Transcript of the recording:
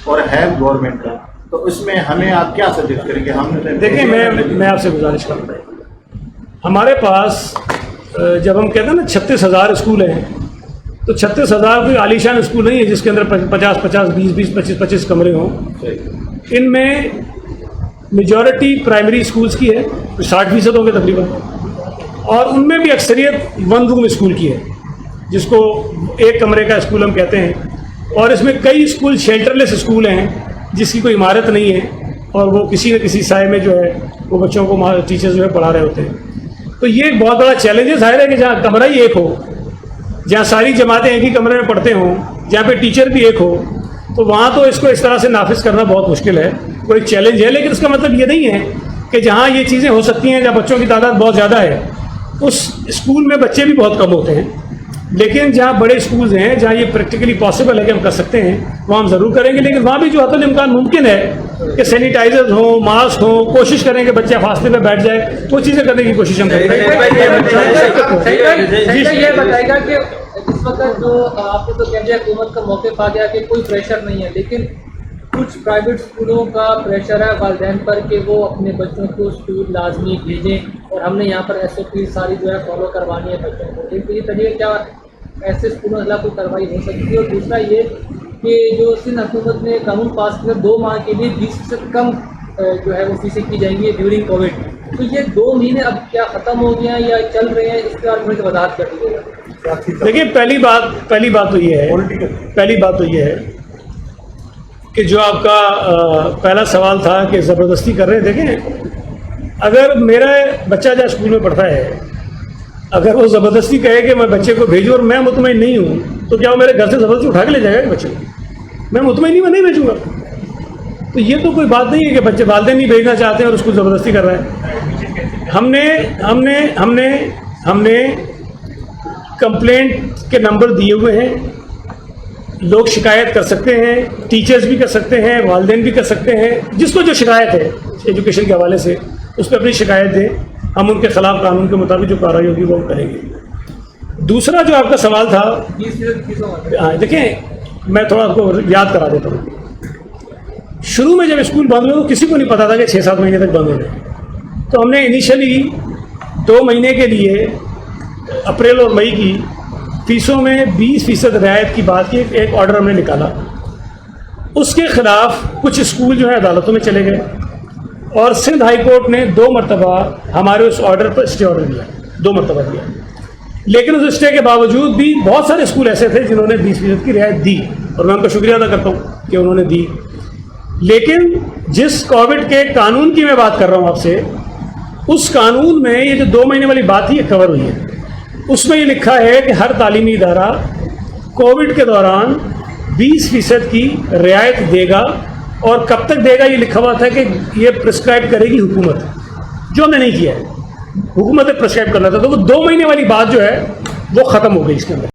اور ہے گورنمنٹ کا، تو اس میں ہمیں آپ کیا سجیسٹ کریں گے؟ ہم دیکھیں میں آپ سے گزارش کروں گا، ہمارے پاس جب ہم کہتے ہیں نا 36,000 اسکول ہیں، تو 36,000 کوئی عالیشان اسکول نہیں ہے جس کے اندر 50 20 25 کمرے ہوں. ان میں میجورٹی پرائمری اسکولس کی ہے، 60% ہوں گے تقریباً، اور ان میں بھی اکثریت 1 روم اسکول کی ہے جس کو ایک کمرے کا اسکول ہم کہتے ہیں. اور اس میں کئی اسکول شیلٹر لیس اسکول ہیں جس کی کوئی عمارت نہیں ہے اور وہ کسی نہ کسی سائے میں جو ہے وہ بچوں کو ٹیچر جو ہے پڑھا رہے ہوتے ہیں. تو یہ ایک بہت بڑا چیلنج ہے. ظاہر ہے کہ جہاں کمرہ ہی ایک ہو، جہاں ساری جماعتیں ایک ہی کمرے میں پڑھتے ہوں، جہاں پہ ٹیچر بھی ایک ہو، تو وہاں تو اس کو اس طرح سے نافذ کرنا بہت مشکل ہے، کوئی چیلنج ہے. لیکن اس کا مطلب یہ نہیں ہے کہ جہاں یہ چیزیں ہو سکتی ہیں، جہاں بچوں کی تعداد بہت زیادہ ہے، اس اسکول میں بچے بھی بہت کم ہوتے ہیں. لیکن جہاں بڑے اسکولز ہیں، جہاں یہ پریکٹیکلی پاسبل ہے کہ ہم کر سکتے ہیں، وہاں ہم ضرور کریں گے. لیکن وہاں بھی جو حد الامکان ممکن ہے کہ سینیٹائزرز ہوں، ماسک ہوں، کوشش کریں کہ بچہ فاصلے پہ بیٹھ جائے، وہ چیزیں کرنے کی کوشش ہم کریں گے. یہ بتائے گا کہ اس وقت جو آپ نے تو کہہ دیا حکومت کا موقف آ گیا کہ کوئی پریشر نہیں ہے، لیکن کچھ پرائیویٹ اسکولوں کا پریشر ہے والدین پر کہ وہ اپنے بچوں کو اسکول لازمی بھیجیں، اور ہم نے یہاں پر SOP ساری جو ہے فالو کروانی ہے بچوں کو. ایک یہ طریقے کیا ایسے اسکولوں کے خلاف کوئی کارروائی ہو سکتی ہے؟ اور دوسرا یہ کہ جو سندھ حکومت نے قانون پاس کیا 2 ماہ کے لیے 20% کم جو ہے وہ فیسیں کی جائیں گی ڈیورنگ کووڈ، تو یہ 2 مہینے اب کیا ختم ہو گیا یا چل رہے ہیں؟ اس کے بارے میں وضاحت کر دیجیے. دیکھیے پہلی بات تو یہ ہے کہ جو آپ کا پہلا سوال تھا کہ زبردستی کر رہے ہیں. دیکھیں، اگر میرا بچہ جہاں اسکول میں پڑھتا ہے، اگر وہ زبردستی کہے کہ میں بچے کو بھیجوں اور میں مطمئن نہیں ہوں، تو کیا وہ میرے گھر سے زبردستی اٹھا کے لے جائے گا کہ بچے کو؟ میں مطمئن نہیں، میں نہیں بھیجوں گا. تو یہ تو کوئی بات نہیں ہے کہ بچے والدین نہیں بھیجنا چاہتے ہیں اور اس کو زبردستی کر رہے ہیں. ہم نے کمپلینٹ کے نمبر دیے ہوئے ہیں. لوگ شکایت کر سکتے ہیں، ٹیچرز بھی کر سکتے ہیں، والدین بھی کر سکتے ہیں. جس کو جو شکایت ہے ایجوکیشن کے حوالے سے اس پہ اپنی شکایت دیں، ہم ان کے خلاف قانون کے مطابق جو کارروائی ہوگی وہ ہم کریں گے. دوسرا جو آپ کا سوال تھا، دیکھیں میں تھوڑا آپ کو یاد کرا دیتا ہوں. شروع میں جب اسکول بند ہوئے تو کسی کو نہیں پتا تھا کہ 6-7 مہینے تک بند ہو گئے. تو ہم نے انیشلی 2 مہینے کے لیے اپریل اور مئی کی فیسوں میں 20% رعایت کی بات کی ایک آرڈر ہم نے نکالا. اس کے خلاف کچھ اسکول جو ہے عدالتوں میں چلے گئے اور سندھ ہائی کورٹ نے 2 مرتبہ ہمارے اس آرڈر پر اسٹے آرڈر دیا، 2 مرتبہ دیا. لیکن اس اسٹے کے باوجود بھی بہت سارے اسکول ایسے تھے جنہوں نے 20% کی رعایت دی، اور میں ان کا شکریہ ادا کرتا ہوں کہ انہوں نے دی. لیکن جس کووڈ کے قانون کی میں بات کر رہا ہوں آپ سے، اس قانون میں یہ جو 2 مہینے والی بات تھی یہ کور ہوئی ہے. اس میں یہ لکھا ہے کہ ہر تعلیمی ادارہ کووڈ کے دوران 20% کی رعایت دے گا، اور کب تک دے گا یہ لکھا ہوا تھا کہ یہ پرسکرائب کرے گی حکومت، جو ہم نے نہیں کیا ہے. حکومت نے پرسکرائب کرنا تھا، تو وہ 2 مہینے والی بات جو ہے وہ ختم ہو گئی اس کے اندر.